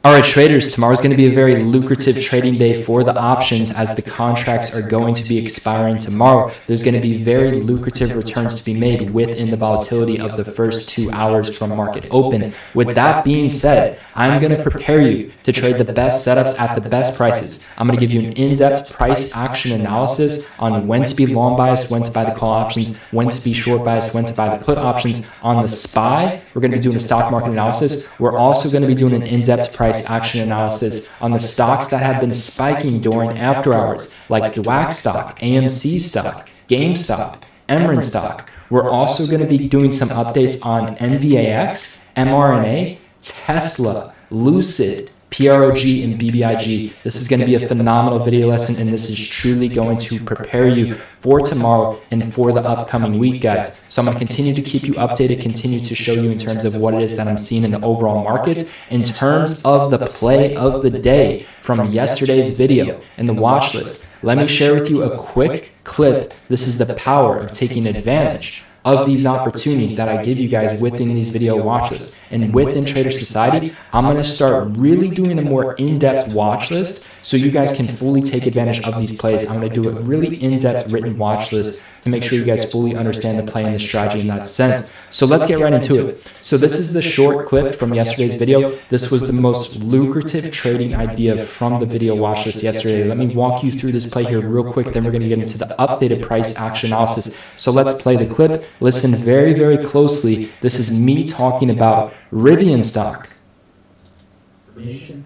All right, traders, tomorrow's going to be a very lucrative trading day for the options as the contracts are going to be expiring tomorrow. There's going to be very lucrative returns to be made within the volatility of the first 2 hours from market open. With that being said, I'm going to prepare you to trade the best setups at the best prices. I'm going to give you an in-depth price action analysis on when to be long biased, when to buy the call options, when to be short biased, when to buy the put options. On the SPY, we're going to be doing a stock market analysis. We're also going to be doing an in-depth price action analysis on the stocks that have been spiking during after hours, like DWAC stock, AMC stock, GameStop, MRIN stock. We're also going to be doing some updates on NVAX, mRNA, Tesla, Lucid, PROG, and BBIG. This is going to be a phenomenal video lesson, and this is truly going to prepare you for tomorrow and for the upcoming week, guys. So I'm going to continue to keep you updated, continue to show you in terms of what it is that I'm seeing in the overall markets. In terms of the play of the day from yesterday's video and the watch list, let me share with you a quick clip. This is the power of taking advantage of these opportunities that I give you guys within these video watch lists. And within Trader Society, I'm going to start really doing a more in-depth watch list so you guys can fully take advantage of these plays. I'm going to do a really in-depth written watch list to make sure you guys fully understand the play and the strategy in that sense. So let's get right into it. So this is the short clip from yesterday's video. This was the most lucrative trading idea from the video watch list yesterday. Let me walk you through this play here real quick, then we're going to get into the updated price action analysis. So let's play the clip. Listen very, very closely. This is me talking about Rivian stock. Rivian,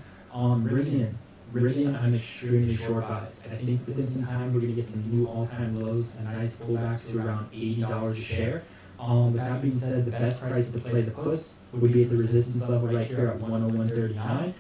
I'm extremely short biased. I think within some time we're going to get some new all-time lows, a nice pullback to around $80 a share. With that being said, the best price to play the puts would be at the resistance level right here at 101.39.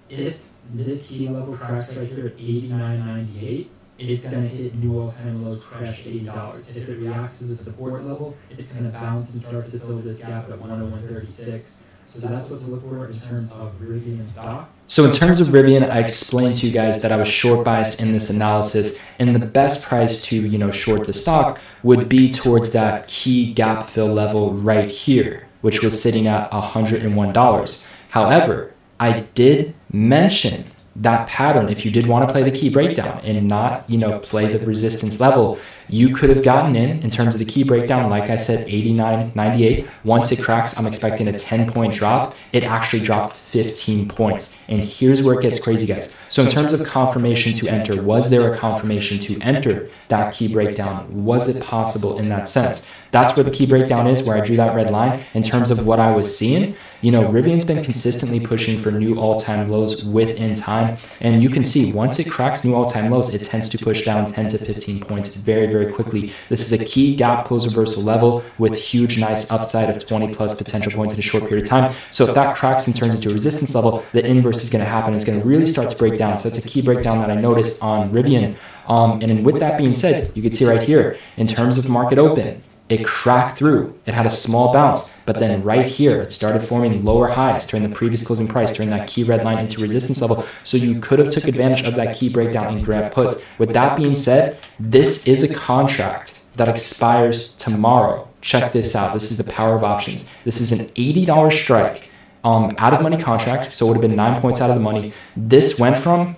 If this key level cracks right here at 89.98, it's going to hit new all-time lows, crash to $80. If it reacts to the support level, it's going to bounce and start to fill this gap at 101.36. So that's what to look for in terms of Rivian stock. So in terms of Rivian, I explained to you guys that I was short biased in this analysis, and the best price to, short the stock would be towards that key gap fill level right here, which was sitting at $101. However, I did mention that pattern. If you did want to play the key breakdown and not, play the resistance level, you could have gotten in terms of the key breakdown. Like I said, 89.98. Once it cracks, I'm expecting a 10-point drop. It actually dropped 15 points. And here's where it gets crazy, guys. So in terms of confirmation to enter, was there a confirmation to enter that key breakdown? Was it possible in that sense? That's where the key breakdown is, where I drew that red line. In terms of what I was seeing, Rivian's been consistently pushing for new all-time lows within time. And you can see once it cracks new all-time lows, it tends to push down 10 to 15 points very, very quickly. This is a key gap close reversal level with huge, nice upside of 20 plus potential points in a short period of time. So if that cracks and turns into a resistance level, the inverse is going to happen. It's going to really start to break down. So that's a key breakdown that I noticed on Rivian. And with that being said, you can see right here, in terms of market open, it cracked through. It had a small bounce, but then right here, it started forming lower highs during the previous closing price, during that key red line into resistance level. So you could have took advantage of that key breakdown and grab puts. With that being said, this is a contract that expires tomorrow. Check this out. This is the power of options. This is an $80 strike, out of money contract. So it would have been 9 points out of the money. This went from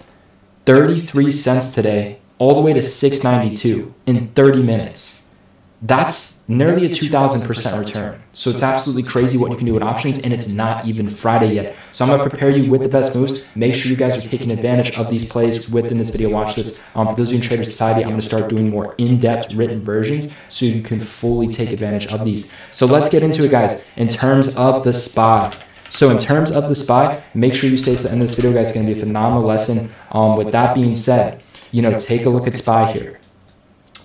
33 cents today all the way to 6.92 in 30 minutes. That's nearly a 2,000% return. So it's absolutely crazy what you can do with options, and it's not even Friday yet. So I'm going to prepare you with the best moves. Make sure you guys are taking advantage of these plays within this video watch list. For those of you in Trader Society, I'm going to start doing more in-depth written versions so you can fully take advantage of these. So let's get into it, guys. In terms of the SPY. So in terms of the SPY, make sure you stay to the end of this video, guys. It's going to be a phenomenal lesson. With that being said, take a look at SPY here.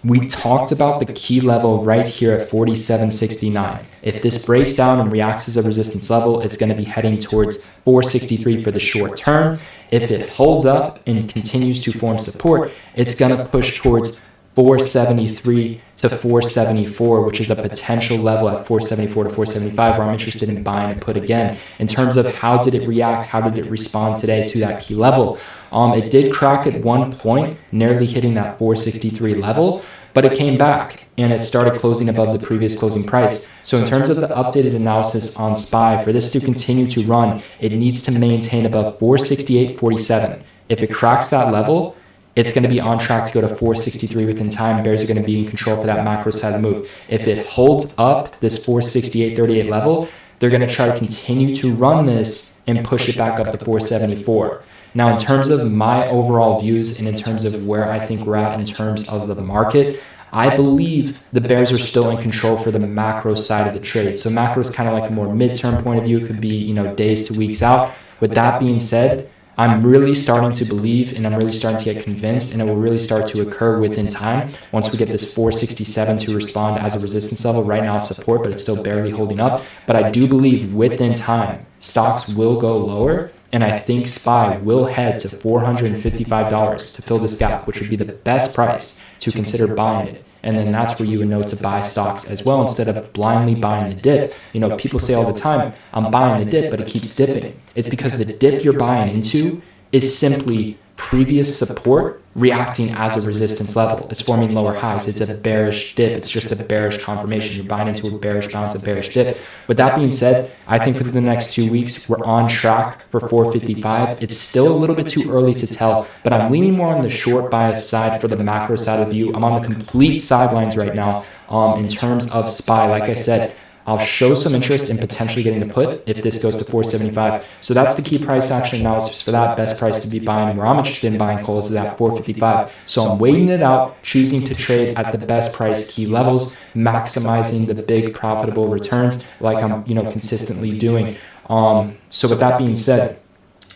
We talked about the key level right here at 47.69. If this breaks down and reacts as a resistance level, it's going to be heading towards 463 for the short term. If it holds up and continues to form support, it's going to push towards 473 to 474, which is a potential level at 474 to 475 where I'm interested in buying a put again. In terms of how did it react, how did it respond today to that key level? It did crack at one point, nearly hitting that 463 level, but it came back and it started closing above the previous closing price. So in terms of the updated analysis on SPY, for this to continue to run, it needs to maintain above 468.47. If it cracks that level, it's going to be on track to go to 463 within time. Bears are going to be in control for that macro side of the move. If it holds up this 468.38 level, they're going to try to continue to run this and push it back up to 474. Now, in terms of my overall views and in terms of where I think we're at in terms of the market, I believe the bears are still in control for the macro side of the trade. So macro is kind of like a more midterm point of view. It could be, days to weeks out. With that being said, I'm really starting to believe and I'm really starting to get convinced, and it will really start to occur within time once we get this 467 to respond as a resistance level. Right now it's support, but it's still barely holding up. But I do believe within time, stocks will go lower, and I think SPY will head to $455 to fill this gap, which would be the best price to consider buying it. And then that's where you would know to buy stocks as well instead of blindly buying the dip. People say all the time, I'm buying the dip, but it keeps dipping. It's because the dip you're buying into is simply previous support reacting as a resistance level. It's forming lower highs. It's a bearish dip. It's just a bearish confirmation. You're buying into a bearish bounce, a bearish dip. With that being said, I think within the next 2 weeks, we're on track for 455. It's still a little bit too early to tell, but I'm leaning more on the short bias side for the macro side of the view. I'm on the complete sidelines right now in terms of SPY. Like I said, I'll show some interest in potentially getting a put if this goes to 475. So that's the key price action analysis for that. Best price to be buying, where I'm interested in buying calls, is at 455. So I'm waiting it out, choosing to trade at the best price key levels, maximizing the big profitable returns like I'm consistently doing. So with that being said,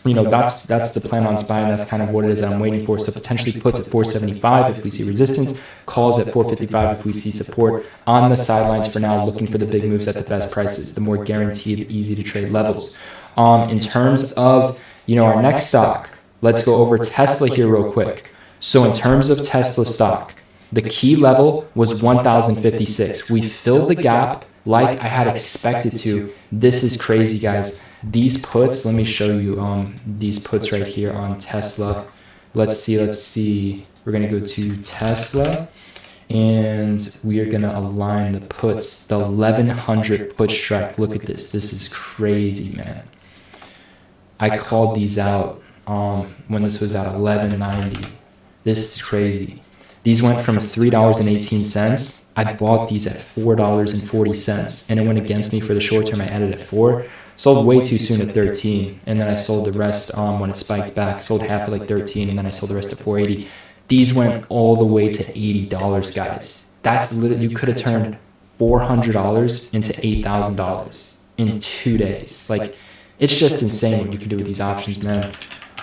that's the plan on SPY, and that's kind of what it is that I'm waiting for. So potentially puts at 475 if we see resistance, calls at 455 if we see support. On the sidelines for now, looking for the big moves at the best prices, the more guaranteed, easy to trade levels. In terms of our next stock, let's go over Tesla here real quick. So in terms of Tesla stock, the key level was 1,056. We filled the gap like I had expected to. This is crazy, guys. These puts, let me show you these puts right here on Tesla. Let's see. We're going to go to Tesla, and we are going to align the puts, the 1100 put strike. Look at this. This is crazy, man. I called these out when this was at 1190. This is crazy. These went from $3.18. I bought these at $4.40, and it went against me for the short term. I ended at 4. Sold way too soon at 13, and then I sold the rest when it spiked back. Sold half at like 13, and then I sold the rest at 480. These went all the way to $80, guys. That's literally, you could have turned $400 into $8,000 in 2 days. Like, it's just insane what you can do with these options, man.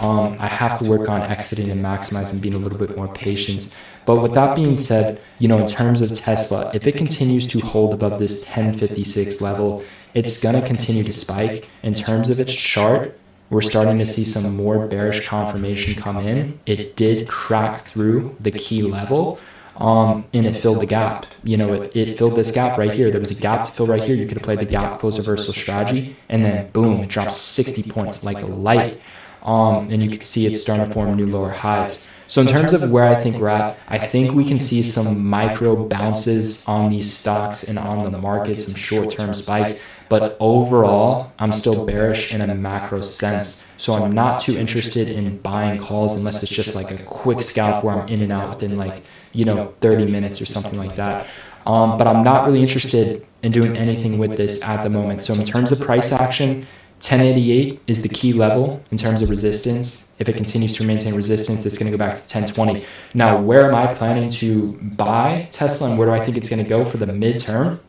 I have to work on exiting and maximizing, being a little bit more patient. But with that being said, in terms of Tesla, if it continues to hold above this 1056 level, it's going to continue to spike. In terms of its chart, we're starting to see some more bearish confirmation come in. It did crack through the key level, and it filled the gap. It filled this gap right here. There was a gap to fill right here. You could have played the gap close reversal strategy, and then boom, it drops 60 points like a light. And you can see it's starting to form new lower highs. So in terms of where I think we're at, I think we can see some micro bounces on these stocks and on the market, some short-term spikes. But overall, I'm still bearish in a macro sense. So I'm not too interested in buying calls unless it's just like a quick scalp where I'm in and out within 30 minutes or something like that. But I'm not really interested in doing anything with this at the moment. So in terms of price action, 1088 is the key level in terms of resistance. If it continues to maintain resistance, it's going to go back to 1020. Now, where am I planning to buy Tesla, and where do I think it's going to go for the midterm?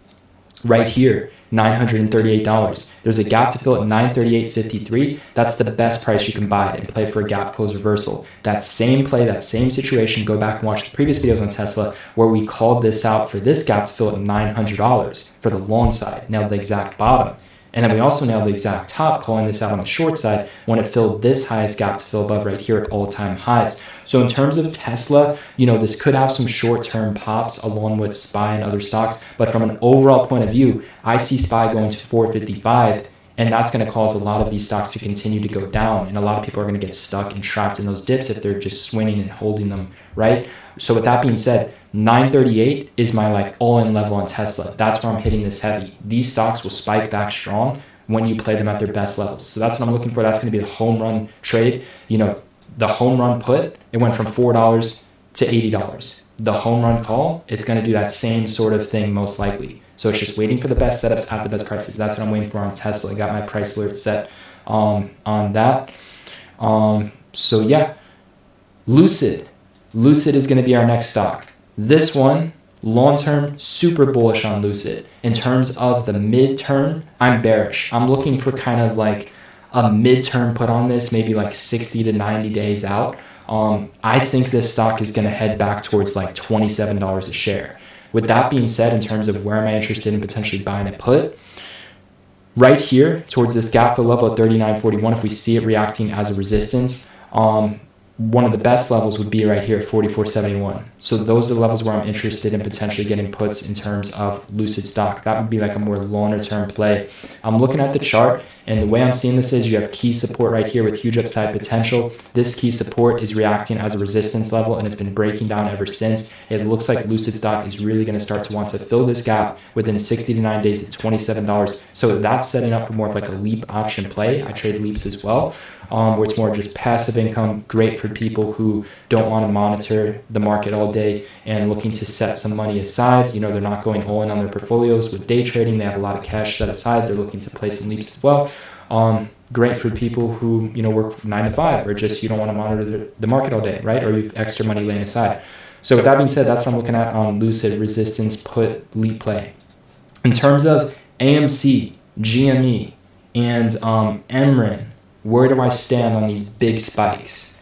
Right here, $938. There's a gap to fill at 938.53. That's the best price you can buy it and play for a gap close reversal. That same play, that same situation, go back and watch the previous videos on Tesla where we called this out for this gap to fill at $900 for the long side. Now the exact bottom. And then we also nailed the exact top, calling this out on the short side when it filled this highest gap to fill above right here at all-time highs. So in terms of Tesla, this could have some short-term pops along with SPY and other stocks. But from an overall point of view, I see SPY going to 455. And that's going to cause a lot of these stocks to continue to go down. And a lot of people are going to get stuck and trapped in those dips if they're just swinging and holding them, right? So with that being said, 938 is my all-in level on Tesla. That's where I'm hitting this heavy. These stocks will spike back strong when you play them at their best levels. So that's what I'm looking for. That's going to be the home run trade. The home run put, it went from $4 to $80. The home run call, it's going to do that same sort of thing most likely. So it's just waiting for the best setups at the best prices. That's what I'm waiting for on Tesla. I got my price alert set on that. So yeah, Lucid. Lucid is going to be our next stock. This one, long-term, super bullish on Lucid. In terms of the mid-term, I'm bearish. I'm looking for kind of like a mid-term put on this, maybe 60 to 90 days out. I think this stock is going to head back towards $27 a share. With that being said, in terms of where am I interested in potentially buying a put, right here towards this gap fill level at 39.41, if we see it reacting as a resistance, one of the best levels would be right here at 44.71. So those are the levels where I'm interested in potentially getting puts in terms of Lucid stock. That would be a more longer term play. I'm looking at the chart, and the way I'm seeing this is you have key support right here with huge upside potential. This key support is reacting as a resistance level, and it's been breaking down ever since. It looks like Lucid stock is really going to start to want to fill this gap within 60 to 9 days at $27. So that's setting up for more of a leap option play. I trade leaps as well. Where it's more just passive income, great for people who don't want to monitor the market all day and looking to set some money aside. They're not going all in on their portfolios with day trading. They have a lot of cash set aside. They're looking to play some leaps as well. Great for people who, work 9 to 5 or just you don't want to monitor the market all day, right? Or you have extra money laying aside. So with that being said, that's what I'm looking at on Lucid resistance put leap play. In terms of AMC, GME, and MRIN, where do I stand on these big spikes?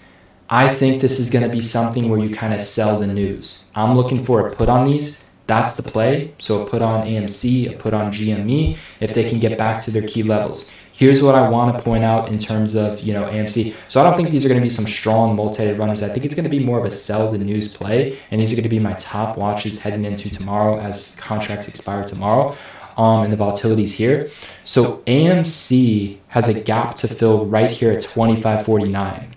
I think this is going to be something where you kind of sell the news. I'm looking for a put on these. That's the play. So a put on AMC, a put on GME, if they can get back to their key levels. Here's what I want to point out in terms of, AMC. So I don't think these are going to be some strong multi-day runners. I think it's going to be more of a sell the news play. And these are going to be my top watches heading into tomorrow as contracts expire tomorrow. And the volatilities here. So AMC has a gap to fill right here at 25.49.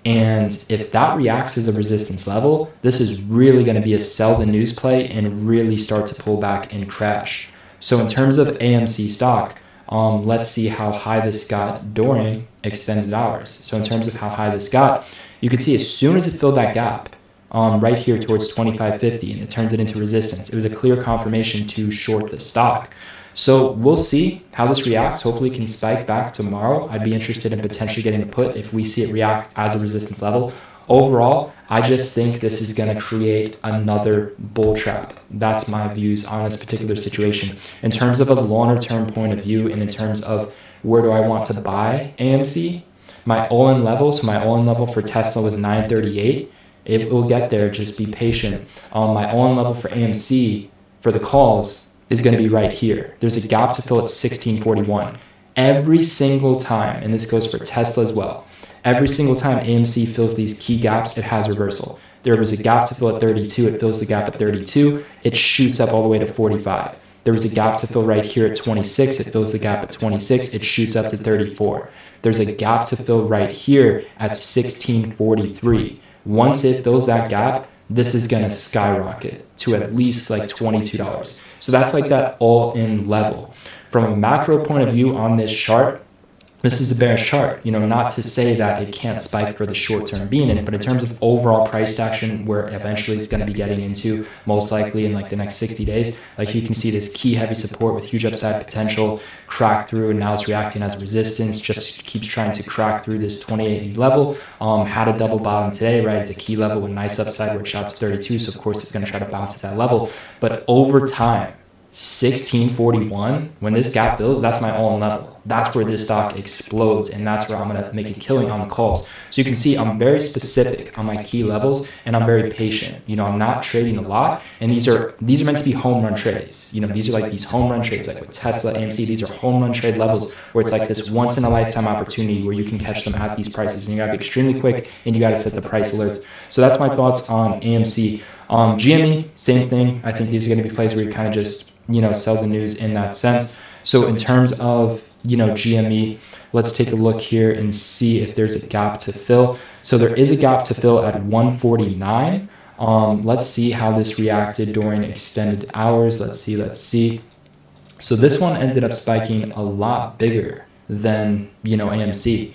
And if that reacts as a resistance level, this is really going to be a sell the news play and really start to pull back and crash. So in terms of AMC stock, let's see how high this got during extended hours. So in terms of how high this got, you can see as soon as it filled that gap, right here towards 25.50, and it turns it into resistance. It was a clear confirmation to short the stock. So we'll see how this reacts. Hopefully it can spike back tomorrow. I'd be interested in potentially getting a put if we see it react as a resistance level. Overall, I just think this is going to create another bull trap. That's my views on this particular situation. In terms of a longer term point of view and in terms of where do I want to buy AMC, my all-in level, so my all-in level for Tesla was 938. It will get there. Just be patient. My all-in level for AMC for the calls is going to be right here. There's a gap to fill at 1641. Every single time, and this goes for Tesla as well, every single time AMC fills these key gaps, it has reversal. There was a gap to fill at 32. It fills the gap at 32. It shoots up all the way to 45. There was a gap to fill right here at 26. It fills the gap at 26. It shoots up to 34. There's a gap to fill right here at 1643. Once it fills that gap, this is going to skyrocket to at least $22. So that's that all-in level. From a macro point of view on this chart, this is a bearish chart, not to say that it can't spike for the short term being in it, but in terms of overall price action, where eventually it's going to be getting into most likely in the next 60 days, you can see this key heavy support with huge upside potential, crack through, and now it's reacting as resistance, just keeps trying to crack through this 2880 level. Had a double bottom today, right? It's a key level with nice upside where it shot to 32, so of course it's going to try to bounce at that level. But over time, 1641, when this gap fills, that's my all-in level. That's where this stock explodes, and that's where I'm going to make a killing on the calls. So you can see I'm very specific on my key levels, and I'm very patient. You know, I'm not trading a lot, and these are meant to be home run trades. You know, these are like these home run trades, like with Tesla, AMC. These are home run trade levels where it's like this once in a lifetime opportunity where you can catch them at these prices, and you got to be extremely quick, and you got to set the price alerts. So that's my thoughts on AMC. GME, same thing. I think these are going to be plays where you kind of just, you know, sell the news in that sense. So in terms of, you know, GME, let's take a look here and see if there's a gap to fill. So there is a gap to fill at 149. Let's see how this reacted during extended hours. Let's see. So this one ended up spiking a lot bigger than, you know, AMC.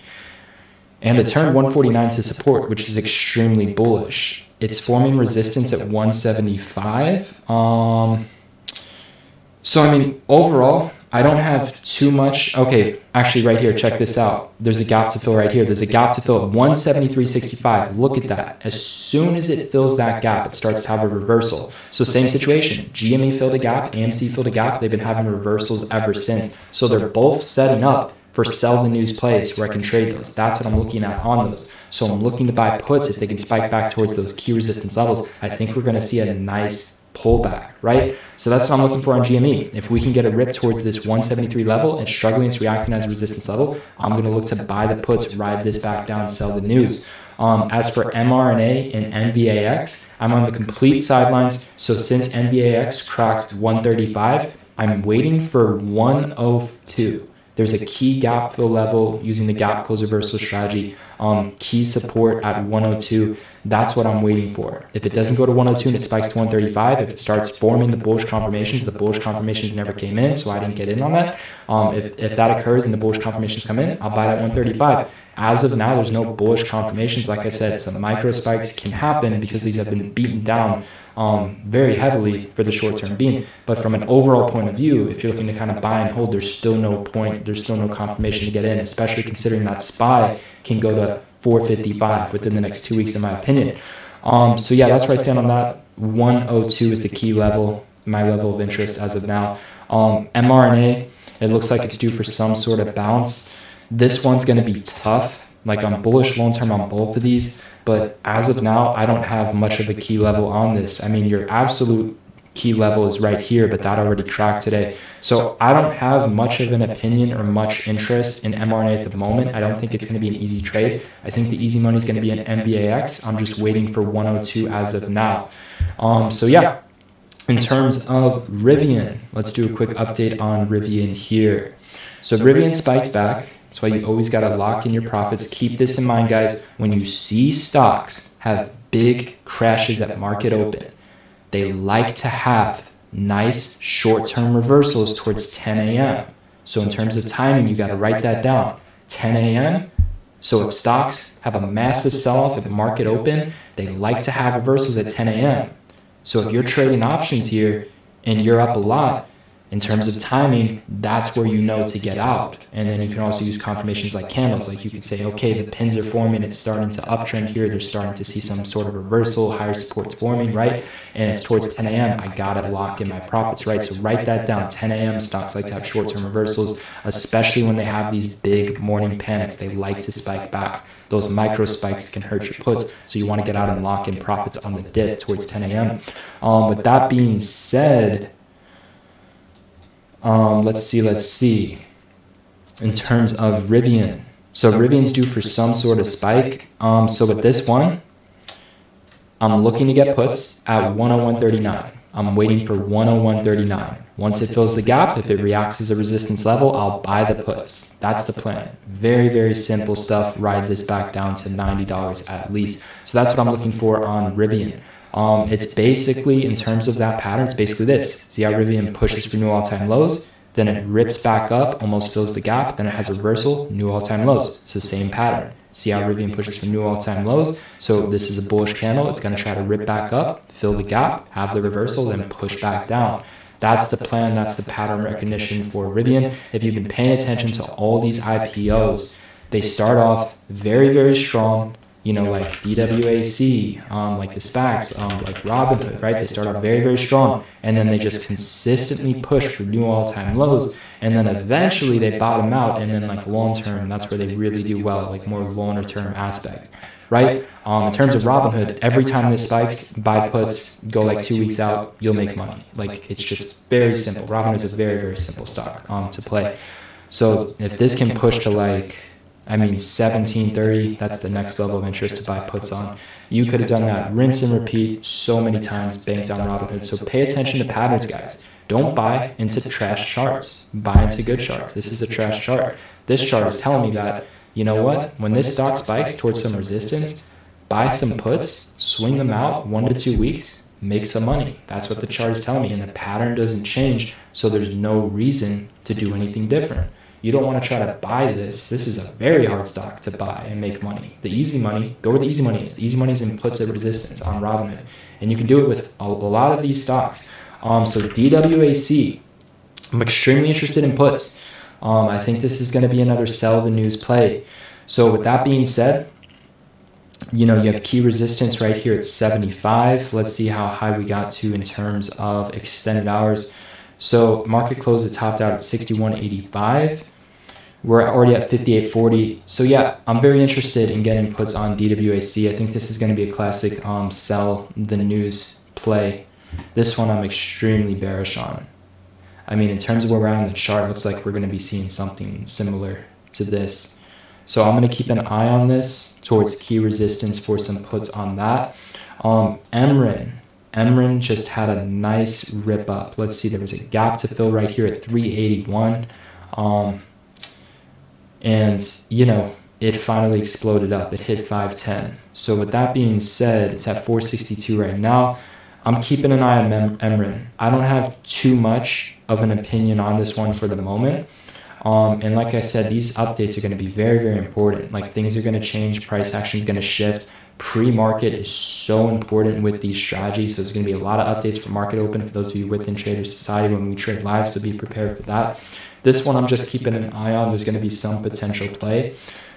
And it turned 149 to support, which is extremely bullish. It's forming resistance at 175. So, I mean, overall, I don't have too much. Okay, actually right here, check this out. There's a gap to fill right here. There's a gap to fill at 173.65. Look at that. As soon as it fills that gap, it starts to have a reversal. So same situation. GME filled a gap, AMC filled a gap. They've been having reversals ever since. So they're both setting up for sell the news plays where I can trade those. That's what I'm looking at on those. So I'm looking to buy puts if they can spike back towards those key resistance levels. I think we're going to see a nice pullback, right? So that's what I'm looking for on GME. If we can get a rip towards this 173 level and struggling, it's reacting as a resistance level, I'm going to look to buy the puts, ride this back down, sell the news. As for MRNA and NVAX, I'm on the complete sidelines. So since NVAX cracked 135, I'm waiting for 102. There's a key gap fill level using the gap close reversal strategy. Key support at 102. That's what I'm waiting for. If it doesn't go to 102 and it spikes to 135, if it starts forming the bullish confirmations never came in, so I didn't get in on that. If that occurs and the bullish confirmations come in, I'll buy it at 135. As of now, there's no bullish confirmations. Like I said, some micro spikes can happen because these have been beaten down very heavily for the short-term being. But from an overall point of view, if you're looking to kind of buy and hold, there's still no point. There's still no confirmation to get in, especially considering that SPY can go to 455 within the next 2 weeks, in my opinion. So yeah, that's where I stand on that. 102 is the key level, my level of interest as of now. mRNA, it looks like it's due for some sort of bounce. This one's going to be tough. Like, I'm bullish long term on both of these, but as of now, I don't have much of a key level on this. I mean, your absolute key level is right here, but that already cracked today. So I don't have much of an opinion or much interest in mRNA at the moment. I don't think it's going to be an easy trade. I think the easy money is going to be in NVAX. I'm just waiting for 102 as of now. So yeah, in terms of Rivian, let's do a quick update on Rivian here. So Rivian spiked back. That's why you always got to lock in your profits. Keep this in mind, guys. When you see stocks have big crashes at market open, they like to have nice short-term reversals towards 10 a.m. So in terms of timing, you got to write that down. 10 a.m. So if stocks have a massive sell-off at market open, they like to have reversals at 10 a.m. So if you're trading options here and you're up a lot, in terms of timing, that's where you know to get out. And then you can also use confirmations like candles. Like you could say, okay, the pins are forming, it's starting to uptrend here, they're starting to see some sort of reversal, higher support's forming, right? And it's towards 10 a.m., I gotta lock in my profits, right? So write that down. 10 a.m. stocks like to have short-term reversals, especially when they have these big morning panics. They like to spike back. Those micro spikes can hurt your puts, so you want to get out and lock in profits on the dip towards 10 a.m. With that being said, let's see. In terms of Rivian, so Rivian's due for some sort of spike. So with this one, I'm looking to get puts at 101.39. I'm waiting for 101.39. Once it fills the gap, if it reacts as a resistance level, I'll buy the puts. That's the plan. Very, very simple stuff. Ride this back down to $90 at least. So that's what I'm looking for on Rivian. It's basically, in terms of that pattern, it's basically this. See how Rivian pushes for new all-time lows, then it rips back up, almost fills the gap, then it has a reversal, new all-time lows. So same pattern. See how Rivian pushes for new all-time lows? So this is a bullish candle. It's going to try to rip back up, fill the gap, have the reversal, then push back down. That's the plan. That's the pattern recognition for Rivian. If you've been paying attention to all these IPOs, they start off very, very strong. like DWAC, like the SPACs, like Robinhood, right? They start off very, very strong, and then they just consistently push for new all-time lows, and then eventually they bottom out, and then like long-term, that's where they really do well, like more longer-term aspect, right? In terms of Robinhood, every time this spikes, buy puts, go like 2 weeks out, you'll make money. Like, it's just very simple. Robinhood is a very, very simple stock to play. So if this can push to like, 1730, that's the next level of interest to buy puts on. You could have done that, rinse and repeat so many times, banked on Robinhood. So pay attention to patterns, guys. Don't buy into trash charts. Buy into good charts. This is a trash chart. This chart is telling me that, you know what? When this stock spikes towards some resistance, buy some puts, swing them out 1 to 2 weeks, make some money. That's what the chart is telling me. And the pattern doesn't change, so there's no reason to do anything different. You don't want to try to buy this. This is a very hard stock to buy and make money. The easy money, go where the easy money is. The easy money is in puts at resistance on Robinhood. And you can do it with a lot of these stocks. So DWAC, I'm extremely interested in puts. I think this is going to be another sell the news play. So with that being said, you have key resistance right here at 75. Let's see how high we got to in terms of extended hours. So market close, it topped out at 61.85. We're already at 58.40. So yeah, I'm very interested in getting puts on DWAC. I think this is going to be a classic sell the news play. This one I'm extremely bearish on. In terms of where we're at on the chart, it looks like we're going to be seeing something similar to this. So I'm going to keep an eye on this towards key resistance for some puts on that. MRIN just had a nice rip up. Let's see, there was a gap to fill right here at 381. And, it finally exploded up. It hit 510. So with that being said, it's at 462 right now. I'm keeping an eye on MRIN. I don't have too much of an opinion on this one for the moment. And like I said, these updates are going to be very, very important. Like, things are going to change. Price action is going to shift. Pre-market is so important with these strategies. So there's going to be a lot of updates for market open for those of you within Trader Society when we trade live. So be prepared for that. This one I'm just keeping an eye on. There's going to be some potential play.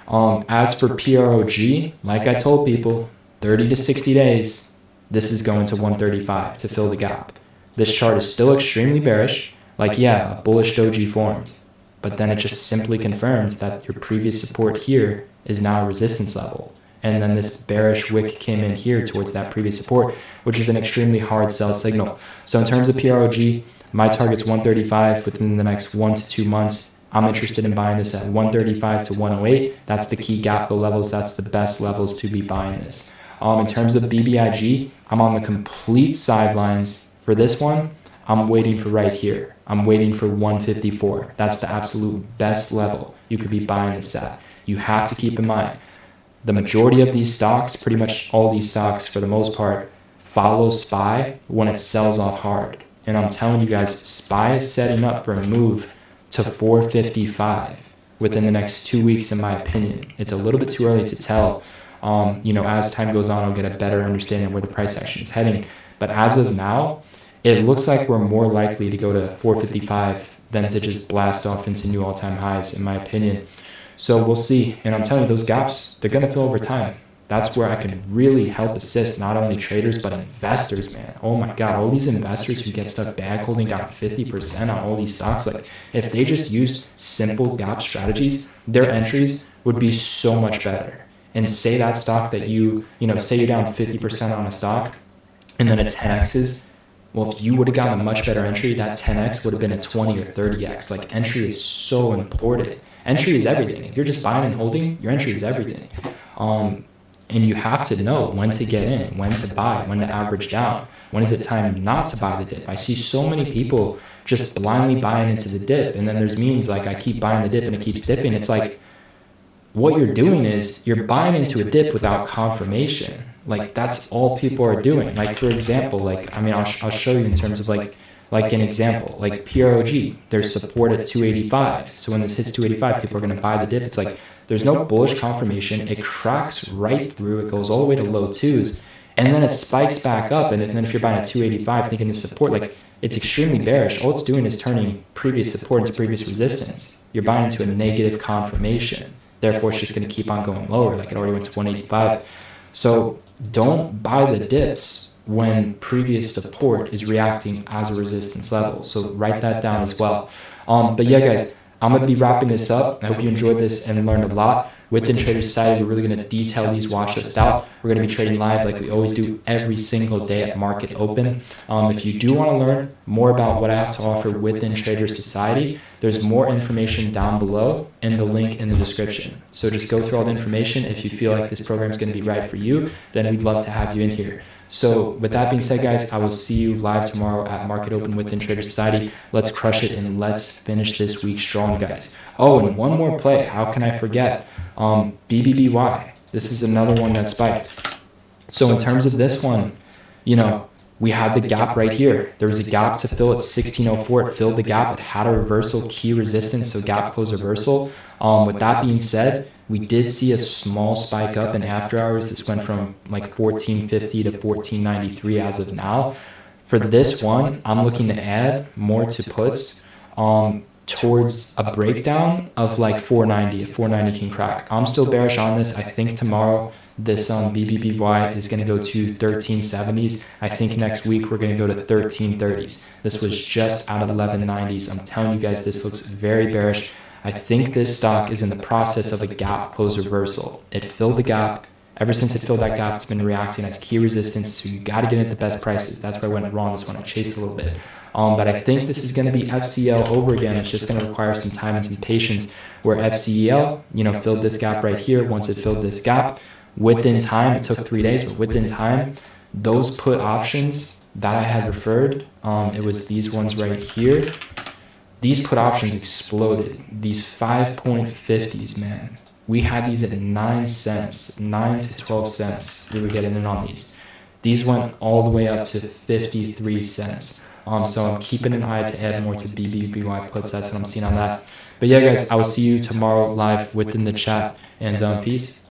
As for PROG, like I told people, 30 to 60 days, this is going to 135 to fill the gap. This chart is still extremely bearish. Like, yeah, a bullish doji formed. But then it just simply confirms that your previous support here is now a resistance level. And then this bearish wick came in here towards that previous support, which is an extremely hard sell signal. So in terms of PROG, my target's 135 within the next 1 to 2 months. I'm interested in buying this at 135 to 108. That's the key gap fill levels. That's the best levels to be buying this. In terms of BBIG, I'm on the complete sidelines for this one. I'm waiting for right here. I'm waiting for 154. That's the absolute best level you could be buying this at. You have to keep in mind, the majority of these stocks, pretty much all these stocks for the most part, follow SPY when it sells off hard. And I'm telling you guys, SPY is setting up for a move to 455 within the next 2 weeks, in my opinion. It's a little bit too early to tell. As time goes on, I'll get a better understanding of where the price action is heading. But as of now, it looks like we're more likely to go to 455 than to just blast off into new all-time highs, in my opinion. So we'll see. And I'm telling you, those gaps, they're going to fill over time. That's where I can really help assist not only traders, but investors, man. Oh my God, all these investors who get stuck bag holding down 50% on all these stocks, like, if they just used simple gap strategies, their entries would be so much better. And say that stock that say you're down 50% on a stock and then it 10x's. Well, if you would have gotten a much better entry, that 10x would have been a 20 or 30x. Like, entry is so important. Entry is everything. If you're just buying and holding, your entry is everything. And you have to know when to get in, when to buy, when to average down. When is it time not to buy the dip? I see so many people just blindly buying into the dip. And then there's memes like, I keep buying the dip and it keeps dipping. It's like, what you're doing is you're buying into a dip without confirmation. Like, that's all people are doing. Like, for example, I'll show you in terms of like an example, like PROG, there's support at 285. So when this hits 285, people are going to buy the dip. It's like, there's no bullish confirmation. It cracks right through. It goes all the way to low twos. And then it spikes back up. And then if you're buying at 285, thinking this support, like, it's extremely bearish. All it's doing is turning previous support into previous resistance. You're buying into a negative confirmation. Therefore, it's just going to keep on going lower. Like it already went to 185. So don't buy the dips when previous support is reacting as a resistance level. So write that down as well. But yeah, guys, I'm going to be wrapping this up. I hope you enjoyed this and learned a lot. Within Trader Society, we're really going to detail these watch lists out. We're going to be trading live like we always do every single day at market open. If you do want to learn more about what I have to offer within Trader Society, there's more information down below in the link in the description. So just go through all the information. If you feel like this program is going to be right for you, then we'd love to have you in here. So with that being said, guys, I will see you live tomorrow at Market Open within Trader Society. Let's crush it and let's finish this week strong, guys. Oh, and one more play. How can I forget? BBBY. This is another one that spiked. So in terms of this one, you know, we had the gap right here. There was a gap to fill at 1604. It filled the gap. It had a reversal, key resistance, so gap close reversal. With that being said, we did see a small spike up in after hours. This went from like 1450 to 1493 as of now. For this one, I'm looking to add more to puts towards a breakdown of like 490. If 490 can crack, I'm still bearish on this. I think tomorrow this BBBY is going to go to 1370s. I think next week we're going to go to 1330s. This was just at 1190s. I'm telling you guys, this looks very bearish. I think this stock is in the process of a gap close reversal. It filled the gap. Ever since it filled that gap, it's been reacting as key resistance. So you got to get in at the best prices. That's where I went wrong this one. I chased a little bit. But I think this is going to be FCL over again. It's just going to require some time and some patience, where FCL, you know, filled this gap right here. Once it filled this gap, within time, it took 3 days, but within time, those put options that I had referred, it was these ones right here. These put options exploded. These 5.50s, man. We had these at 9 cents, 9 to 12 cents. We were getting in on these. These went all the way up to 53 cents. So I'm keeping an eye to add more to BBBY puts. That's what I'm seeing on that. But yeah, guys, I will see you tomorrow live within the chat. And peace.